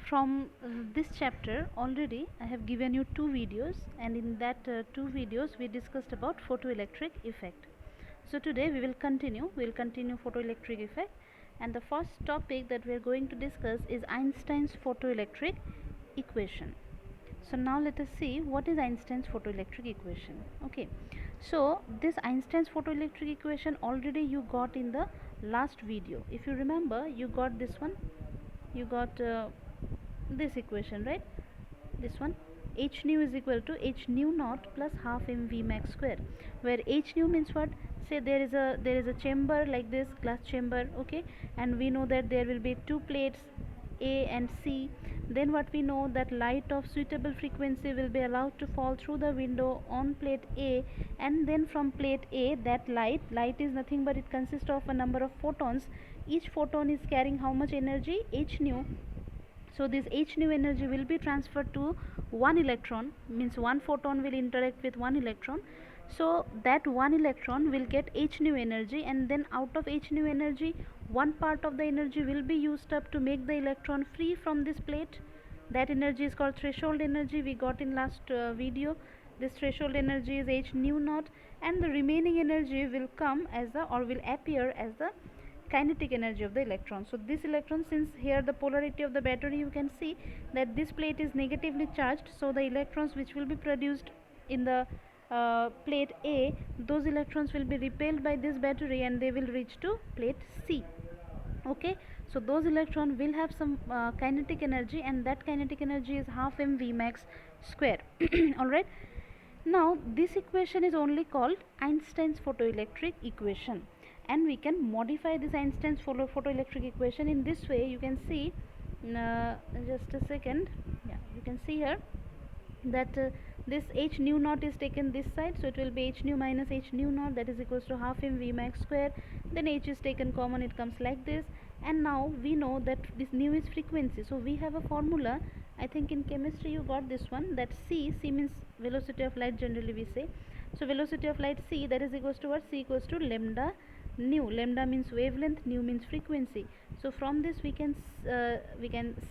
from this chapter already I have given you two videos, and in that two videos we discussed about photoelectric effect. So today we will continue photoelectric effect, and the first topic that we are going to discuss is Einstein's photoelectric equation. So now let us see what is Einstein's photoelectric equation. Okay, so this Einstein's photoelectric equation already you got in the last video. If you remember, you got this one, you got this equation, right? This one, h nu is equal to h nu naught plus half mv max square, where h nu means what? Say there is a chamber like this, glass chamber, okay, and we know that there will be two plates A and C. Then what we know, that light of suitable frequency will be allowed to fall through the window on plate A, and then from plate A, that light is nothing but it consists of a number of photons. Each photon is carrying how much energy? H nu. So this h nu energy will be transferred to one electron, means one photon will interact with one electron. So that one electron will get h nu energy, and then out of h nu energy, one part of the energy will be used up to make the electron free from this plate. That energy is called threshold energy, we got in last video. This threshold energy is h nu naught, and the remaining energy will come as the, or will appear as the kinetic energy of the electron. So this electron, since here the polarity of the battery, you can see that this plate is negatively charged, so the electrons which will be produced in the plate A, those electrons will be repelled by this battery and they will reach to plate C. Okay, so those electrons will have some kinetic energy, and that kinetic energy is half mv max square. Alright, now this equation is only called Einstein's photoelectric equation, and we can modify this Einstein's photoelectric equation in this way. You can see, just a second, yeah, you can see here that this h nu naught is taken this side, so it will be h nu minus h nu naught, that is equals to half mv max square. Then h is taken common, it comes like this, and now we know that this nu is frequency. So we have a formula, I think in chemistry you got this one, that c means velocity of light generally we say. So velocity of light c, that is equals to what? C equals to lambda nu. Lambda means wavelength, nu means frequency. So from this we can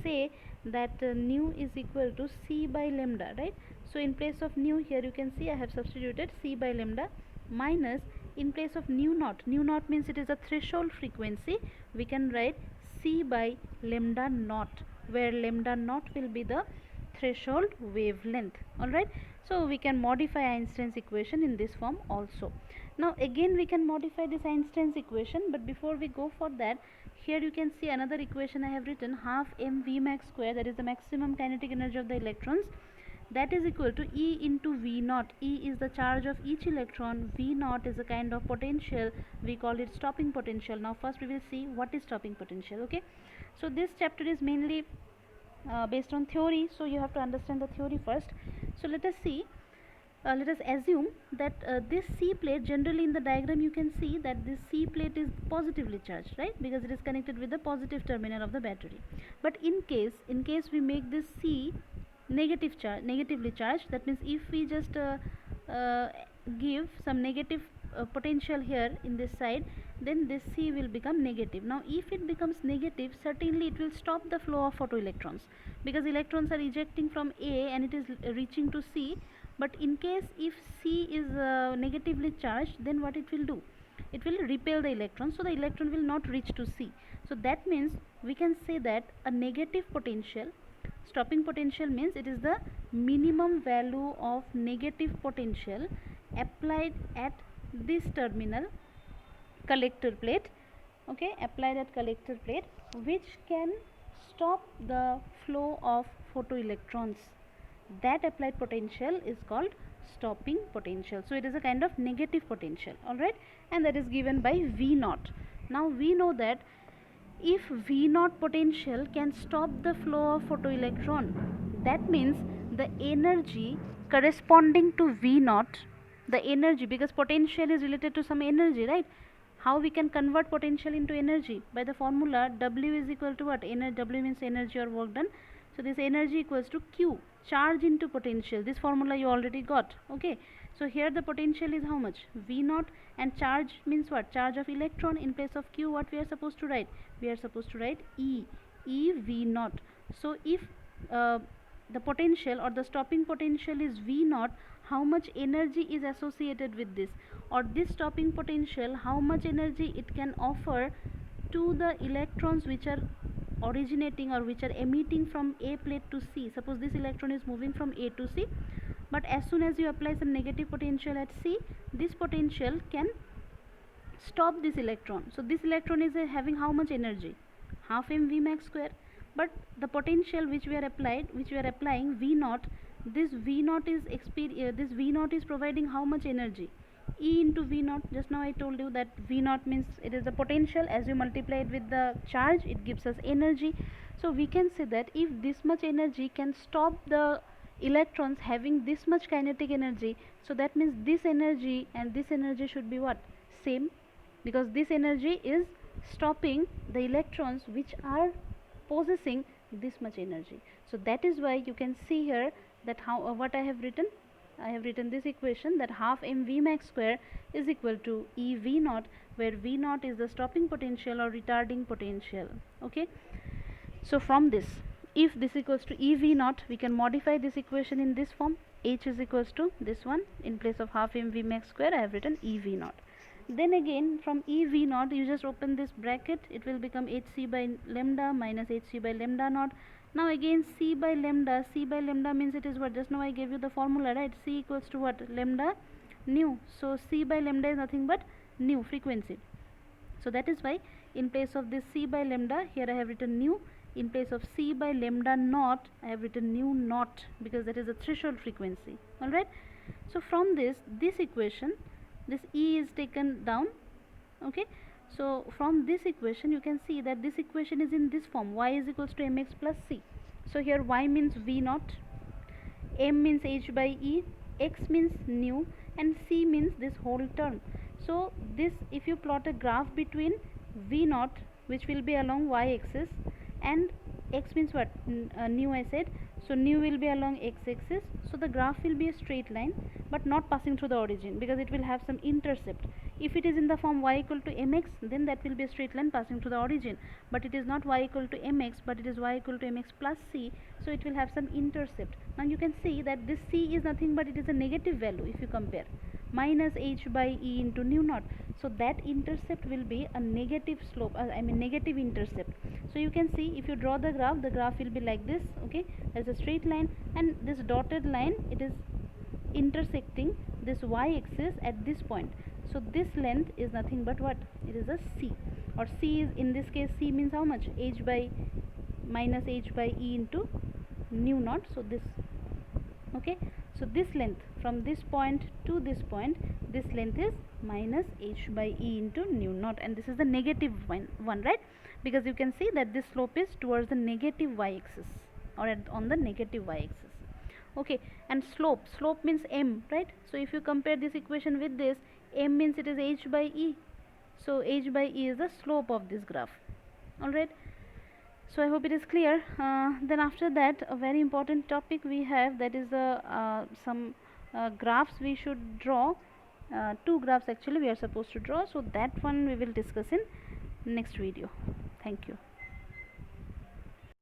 say that nu is equal to c by lambda, right? So in place of nu, here you can see I have substituted c by lambda, minus, in place of nu naught means it is a threshold frequency, we can write c by lambda naught, where lambda naught will be the threshold wavelength. Alright, so we can modify Einstein's equation in this form also. Now again we can modify this Einstein's equation, but before we go for that, here you can see another equation I have written, half mv max square, that is the maximum kinetic energy of the electrons, that is equal to E into V naught. E is the charge of each electron, V naught is a kind of potential, we call it stopping potential. Now first we will see what is stopping potential. Okay, so this chapter is mainly based on theory, so you have to understand the theory first. So let us see, let us assume that this C plate, generally in the diagram you can see that this C plate is positively charged, right, because it is connected with the positive terminal of the battery. But in case we make this C negatively charged, that means if we just give some negative potential here in this side, then this C will become negative. Now if it becomes negative, certainly it will stop the flow of photoelectrons, because electrons are ejecting from A and it is reaching to C. But in case if C is negatively charged, then what it will do? It will repel the electron, so the electron will not reach to C. So that means we can say that a negative potential, stopping potential means it is the minimum value of negative potential applied at this terminal collector plate, okay, applied at collector plate, which can stop the flow of photoelectrons. That applied potential is called stopping potential. So it is a kind of negative potential. Alright, and that is given by V naught. Now we know that if V naught potential can stop the flow of photoelectron, that means the energy corresponding to V naught, the energy, because potential is related to some energy, right? How we can convert potential into energy? By the formula W is equal to what? W means energy or work done. So this energy equals to Q, charge into potential. This formula you already got. Okay, so here the potential is how much? V naught, and charge means what? Charge of electron. In place of Q, what we are supposed to write? We are supposed to write E V naught. So if uh, the potential or the stopping potential is V naught, how much energy is associated with this, or this stopping potential, how much energy it can offer to the electrons which are originating or which are emitting from A plate to C. Suppose this electron is moving from A to C, but as soon as you apply some negative potential at C, this potential can stop this electron. So this electron is having how much energy? Half mv max square. But the potential which we are applying V naught, this V naught is providing how much energy? E into V naught. Just now I told you that V naught means it is the potential. As you multiply it with the charge, it gives us energy. So we can say that if this much energy can stop the electrons having this much kinetic energy, so that means this energy and this energy should be what? Same, because this energy is stopping the electrons which are possessing this much energy. So that is why you can see here that how what I have written this equation, that half mv max square is equal to E V naught, where V naught is the stopping potential or retarding potential. Okay, so from this, if this equals to E V naught, we can modify this equation in this form. H is equals to this one. In place of half mv max square, I have written E V naught. Then again from E V naught, you just open this bracket, it will become Hc by lambda minus Hc by lambda naught. Now again C by lambda means it is what? Just now I gave you the formula, right? C equals to what? Lambda nu. So C by lambda is nothing but nu, frequency. So that is why in place of this C by lambda, here I have written nu. In place of C by lambda naught, I have written nu naught, because that is the threshold frequency. Alright. So from this equation, this E is taken down. Okay, so from this equation you can see that this equation is in this form: y is equals to mx plus c. So here y means V naught, m means h by e, x means nu, and c means this whole term. So this, if you plot a graph between V naught, which will be along y axis, and x means what? Nu I said. So nu will be along x axis. So the graph will be a straight line, but not passing through the origin, because it will have some intercept. If it is in the form y equal to mx, then that will be a straight line passing through the origin. But it is not y equal to mx, but it is y equal to mx plus c. So it will have some intercept. Now you can see that this c is nothing but it is a negative value if you compare. Minus h by e into nu naught. So that intercept will be a negative slope, negative intercept. So you can see, if you draw the graph will be like this. Okay, there is a straight line, and this dotted line, it is intersecting this y axis at this point. So this length is nothing but what? It is a c, or c is, in this case c means how much? H by minus h by e into nu naught. So this, okay, so this length from this point to this point, this length is minus h by e into nu naught, and this is the negative one, right? Because you can see that this slope is towards the negative y axis, or on the negative y axis. Okay, and slope means m, right? So if you compare this equation with this, m means it is h by e. So h by e is the slope of this graph. Alright, so I hope it is clear. Then after that, a very important topic we have, that is some graphs we should draw. Two graphs actually we are supposed to draw, so that one we will discuss in next video. Thank you.